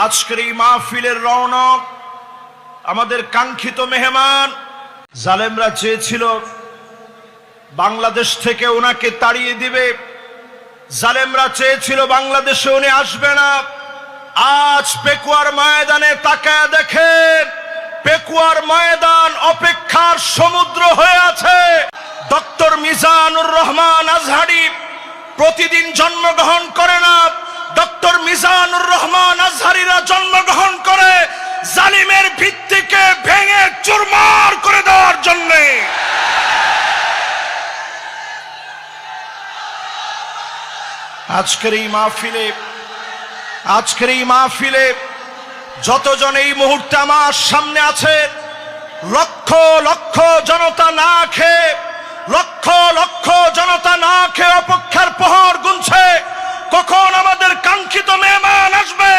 আজকের এই মাহফিলের রৌনক আমাদের কাঙ্ক্ষিত মেহমান। জালেমরা চেয়েছিল বাংলাদেশ থেকে ওনাকে তাড়িয়ে দিবে, জালেমরা চেয়েছিল বাংলাদেশে উনি আসবে না। আজ পেকুয়ার ময়দানে তাকায় দেখেন, পেকুয়ার ময়দান অপেক্ষার সমুদ্র হয়ে আছে। ডক্টর মিজানুর রহমান আজহারি প্রতিদিন জন্মগ্রহণ করে না, ডক্টর মিজানুর রহমান আজহারিরা জন্মগ্রহণ করে জালিমের ভিত্তিকে ভেঙে চুরমার করে দেওয়ার জন্য। আজকের এই মাহফিলে যতজন এই মুহূর্তে আমার সামনে আছে, লক্ষ লক্ষ জনতা না খেয়ে, লক্ষ লক্ষ জনতা না খেয়ে অপেক্ষার প্রহর গুনছে কখন আমাদের কাঙ্ক্ষিত মেহমান আসবে।